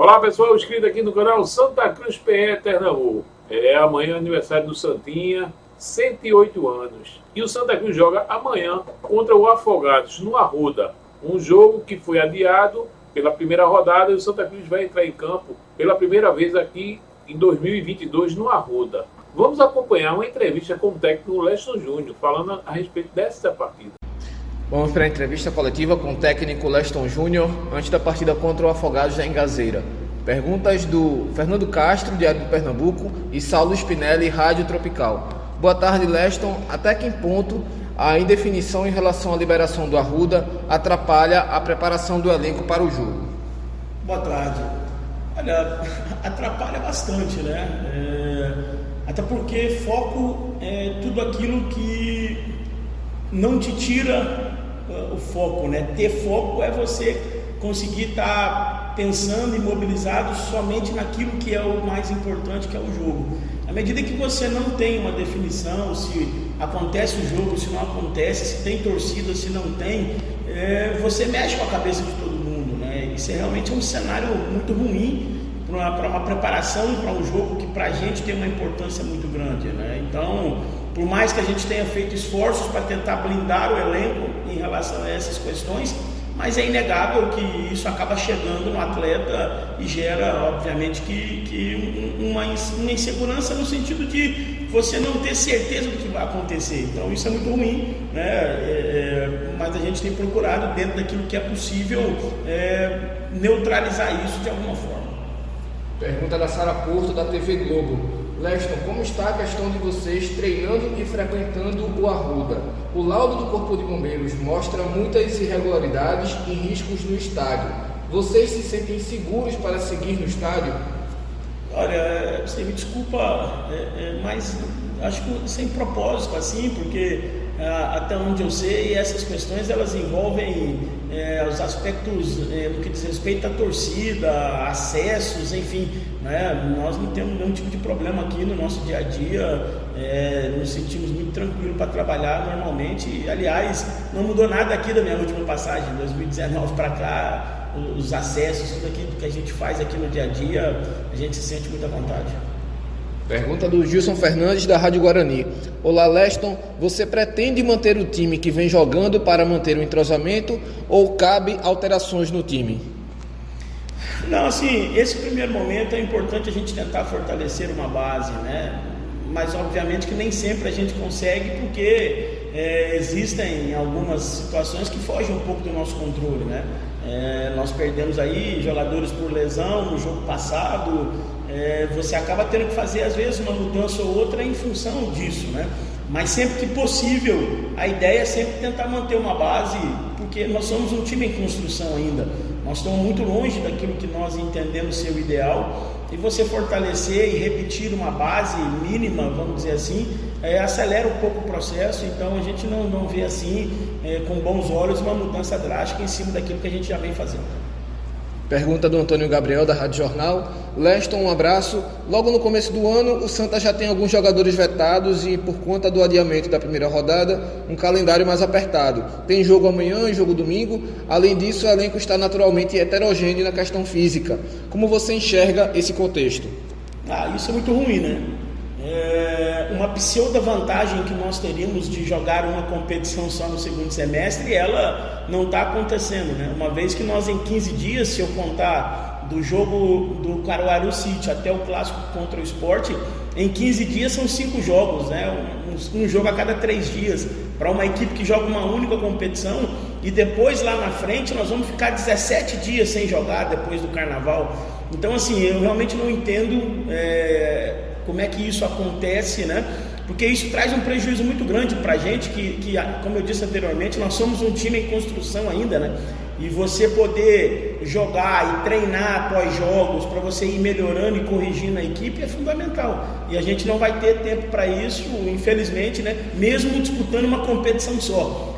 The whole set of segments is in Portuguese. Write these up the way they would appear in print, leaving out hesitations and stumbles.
Olá pessoal, inscrito aqui no canal Santa Cruz PE Pernambuco. Amanhã é aniversário do Santinha, 108 anos. E o Santa Cruz joga amanhã contra o Afogados, no Arruda. Um jogo que foi adiado pela primeira rodada e o Santa Cruz vai entrar em campo pela primeira vez aqui em 2022 no Arruda. Vamos acompanhar uma entrevista com o técnico Leston Júnior, falando a respeito dessa partida. Vamos para a entrevista coletiva com o técnico Leston Júnior antes da partida contra o Afogados da Engazeira. Perguntas do Fernando Castro, Diário do Pernambuco, e Saulo Spinelli, Rádio Tropical. Boa tarde, Leston. Até que ponto a indefinição em relação à liberação do Arruda atrapalha a preparação do elenco para o jogo? Boa tarde. Olha, atrapalha bastante, né? Até porque foco é tudo aquilo que não te tira o foco, né? Ter foco é você conseguir estar pensando e mobilizado somente naquilo que é o mais importante, que é o jogo. À medida que você não tem uma definição, se acontece o jogo, se não acontece, se tem torcida, se não tem, você mexe com a cabeça de todo mundo, né? Isso realmente é um cenário muito ruim para uma preparação, para um jogo que para a gente tem uma importância muito grande, né? Então, por mais que a gente tenha feito esforços para tentar blindar o elenco em relação a essas questões, mas é inegável que isso acaba chegando no atleta e gera, obviamente, uma insegurança no sentido de você não ter certeza do que vai acontecer. Então isso é muito ruim, né? Mas a gente tem procurado, dentro daquilo que é possível, neutralizar isso de alguma forma. Pergunta da Sara Porto, da TV Globo. Leston, como está a questão de vocês treinando e frequentando o Arruda? O laudo do Corpo de Bombeiros mostra muitas irregularidades e riscos no estádio. Vocês se sentem seguros para seguir no estádio? Olha, você me desculpa, mas acho que sem propósito assim, porque até onde eu sei, essas questões elas envolvem os aspectos no que diz respeito à torcida, acessos, enfim, né? Nós não temos nenhum tipo de problema aqui no nosso dia a dia, nos sentimos muito tranquilos para trabalhar normalmente. E, aliás, não mudou nada aqui da minha última passagem, 2019 para cá, os acessos, tudo aquilo que a gente faz aqui no dia a dia, a gente se sente muito à vontade. Pergunta do Gilson Fernandes, da Rádio Guarani. Olá, Leston, você pretende manter o time que vem jogando para manter o entrosamento ou cabe alterações no time? Não, assim, esse primeiro momento é importante a gente tentar fortalecer uma base, né? Mas obviamente que nem sempre a gente consegue, porque existem algumas situações que fogem um pouco do nosso controle, né? Nós perdemos aí jogadores por lesão no jogo passado. Você acaba tendo que fazer às vezes uma mudança ou outra em função disso, né? Mas sempre que possível, a ideia é sempre tentar manter uma base, porque nós somos um time em construção ainda. Nós estamos muito longe daquilo que nós entendemos ser o ideal, e você fortalecer e repetir uma base mínima, vamos dizer assim, acelera um pouco o processo. Então a gente não vê assim com bons olhos uma mudança drástica em cima daquilo que a gente já vem fazendo. Pergunta do Antônio Gabriel, da Rádio Jornal. Leston, um abraço. Logo no começo do ano, o Santa já tem alguns jogadores vetados e, por conta do adiamento da primeira rodada, um calendário mais apertado. Tem jogo amanhã e jogo domingo. Além disso, o elenco está naturalmente heterogêneo na questão física. Como você enxerga esse contexto? Isso é muito ruim, né? Uma pseudo vantagem que nós teríamos de jogar uma competição só no segundo semestre, ela não está acontecendo, né? Uma vez que nós em 15 dias, se eu contar do jogo do Caruaru City até o clássico contra o Sport, em 15 dias são 5 jogos, né? Um jogo a cada 3 dias, para uma equipe que joga uma única competição, e depois lá na frente nós vamos ficar 17 dias sem jogar depois do Carnaval. Então assim, eu realmente não entendo como é que isso acontece, né? Porque isso traz um prejuízo muito grande para a gente, que, como eu disse anteriormente, nós somos um time em construção ainda, né? E você poder jogar e treinar após jogos, para você ir melhorando e corrigindo a equipe, é fundamental. E a gente não vai ter tempo para isso, infelizmente, né? Mesmo disputando uma competição só.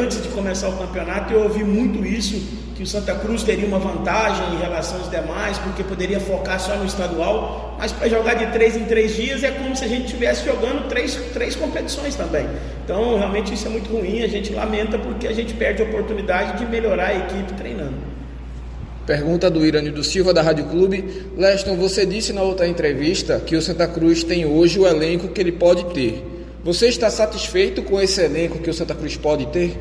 Antes de começar o campeonato, eu ouvi muito isso, que o Santa Cruz teria uma vantagem em relação aos demais, porque poderia focar só no estadual, mas para jogar de 3 em 3 dias é como se a gente estivesse jogando três competições também. Então realmente isso é muito ruim, a gente lamenta, porque a gente perde a oportunidade de melhorar a equipe treinando. Pergunta do Irânio Silva, da Rádio Clube. Leston, você disse na outra entrevista que o Santa Cruz tem hoje o elenco que ele pode ter. Você está satisfeito com esse elenco que o Santa Cruz pode ter?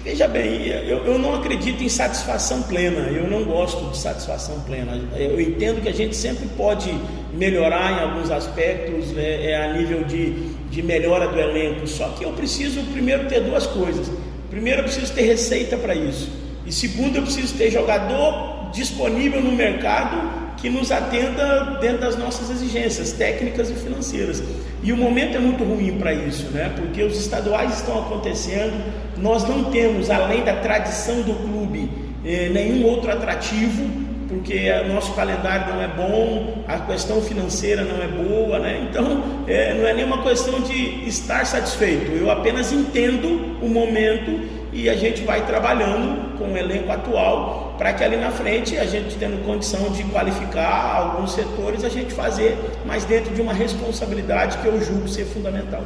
Veja bem, eu não acredito em satisfação plena, eu não gosto de satisfação plena. Eu entendo que a gente sempre pode melhorar em alguns aspectos, a nível de melhora do elenco, só que eu preciso primeiro ter duas coisas. Primeiro, eu preciso ter receita para isso, e segundo, eu preciso ter jogador disponível no mercado que nos atenda dentro das nossas exigências técnicas e financeiras. E o momento é muito ruim para isso, né? Porque os estaduais estão acontecendo, nós não temos, além da tradição do clube, nenhum outro atrativo, porque o nosso calendário não é bom, a questão financeira não é boa, né? Então, não é nenhuma questão de estar satisfeito, eu apenas entendo o momento e a gente vai trabalhando com o elenco atual para que ali na frente, a gente tendo condição de qualificar alguns setores, a gente fazer, mas dentro de uma responsabilidade que eu julgo ser fundamental.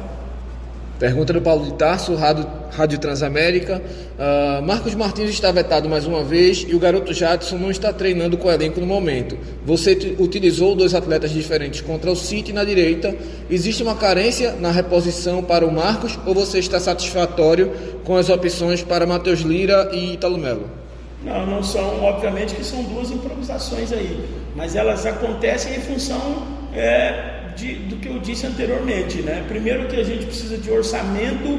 Pergunta do Paulo de Tarso, Rádio Transamérica. Marcos Martins está vetado mais uma vez e o garoto Jadson não está treinando com o elenco no momento. Você utilizou 2 atletas diferentes contra o City na direita. Existe uma carência na reposição para o Marcos ou você está satisfatório com as opções para Matheus Lira e Ítalo Melo? Não são, obviamente que são 2 improvisações aí, mas elas acontecem em função do que eu disse anteriormente, né? Primeiro que a gente precisa de orçamento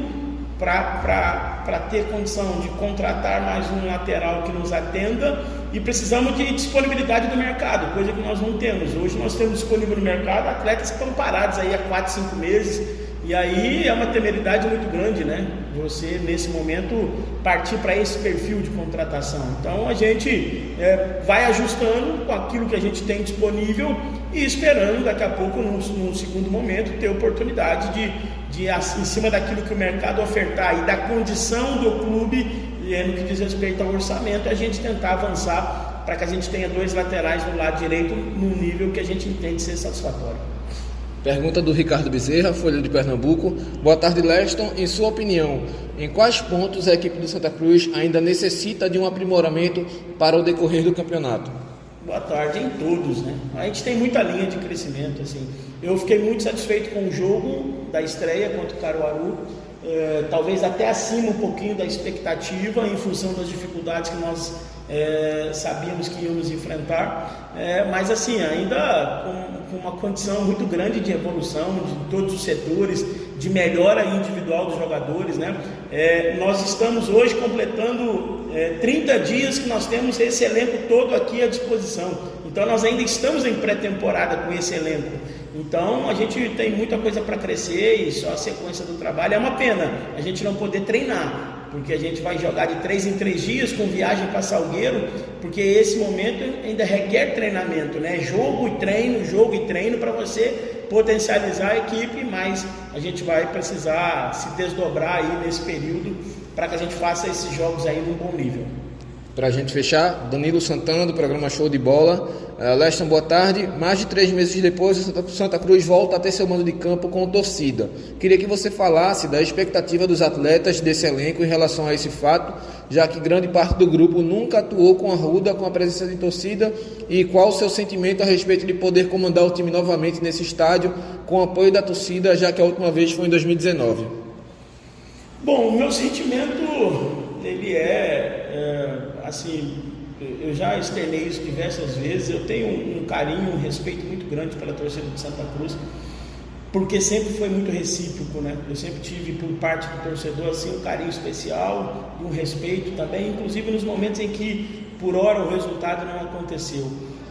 para ter condição de contratar mais um lateral que nos atenda e precisamos de disponibilidade do mercado, coisa que nós não temos. Hoje nós temos disponível no mercado atletas que estão parados aí há 4, 5 meses e aí é uma temeridade muito grande, né? Você nesse momento partir para esse perfil de contratação. Então a gente vai ajustando com aquilo que a gente tem disponível e esperando daqui a pouco, num segundo momento, ter oportunidade de em cima daquilo que o mercado ofertar e da condição do clube, no que diz respeito ao orçamento, a gente tentar avançar para que a gente tenha 2 laterais no lado direito num nível que a gente entende ser satisfatório. Pergunta do Ricardo Bezerra, Folha de Pernambuco. Boa tarde, Leston. Em sua opinião, em quais pontos a equipe do Santa Cruz ainda necessita de um aprimoramento para o decorrer do campeonato? Boa tarde, em todos, né? A gente tem muita linha de crescimento, assim. Eu fiquei muito satisfeito com o jogo da estreia contra o Caruaru, talvez até acima um pouquinho da expectativa, em função das dificuldades que nós sabíamos que íamos enfrentar, mas assim, ainda com uma condição muito grande de evolução de todos os setores, de melhora individual dos jogadores, né? Nós estamos hoje completando 30 dias que nós temos esse elenco todo aqui à disposição, então nós ainda estamos em pré-temporada com esse elenco, então a gente tem muita coisa para crescer e só a sequência do trabalho. É uma pena a gente não poder treinar, porque a gente vai jogar de 3 em 3 dias com viagem para Salgueiro, porque esse momento ainda requer treinamento, né? Jogo e treino para você potencializar a equipe, mas a gente vai precisar se desdobrar aí nesse período para que a gente faça esses jogos aí num bom nível. Para a gente fechar, Danilo Santana, do programa Show de Bola. Leston, boa tarde. Mais de 3 meses depois, o Santa Cruz volta a ter seu mando de campo com torcida. Queria que você falasse da expectativa dos atletas desse elenco em relação a esse fato, já que grande parte do grupo nunca atuou com a Arruda, com a presença de torcida, e qual o seu sentimento a respeito de poder comandar o time novamente nesse estádio, com o apoio da torcida, já que a última vez foi em 2019. Bom, o meu sentimento, ele assim, eu já externei isso diversas vezes. Eu tenho um carinho, um respeito muito grande pela torcida de Santa Cruz, porque sempre foi muito recíproco, né? Eu sempre tive por parte do torcedor assim um carinho especial e um respeito também, inclusive nos momentos em que por hora o resultado não aconteceu.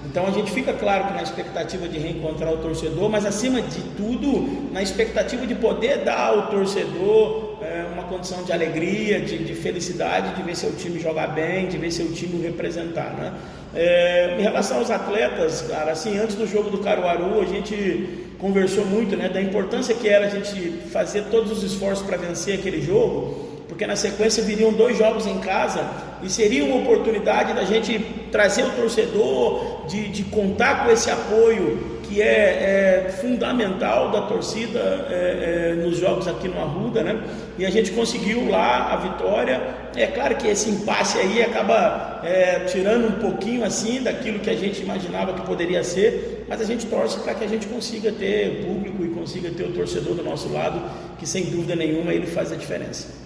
Então a gente fica claro que na expectativa de reencontrar o torcedor, mas acima de tudo na expectativa de poder dar ao torcedor uma condição de alegria, de felicidade, de ver seu time jogar bem, de ver seu time representar, né? Em relação aos atletas, cara, assim, antes do jogo do Caruaru, a gente conversou muito, né, da importância que era a gente fazer todos os esforços para vencer aquele jogo, porque na sequência viriam 2 jogos em casa e seria uma oportunidade da gente trazer o torcedor, de contar com esse apoio que é fundamental da torcida nos jogos aqui no Arruda, né? E a gente conseguiu lá a vitória. É claro que esse impasse aí acaba tirando um pouquinho assim daquilo que a gente imaginava que poderia ser, mas a gente torce para que a gente consiga ter o público e consiga ter o torcedor do nosso lado, que sem dúvida nenhuma ele faz a diferença.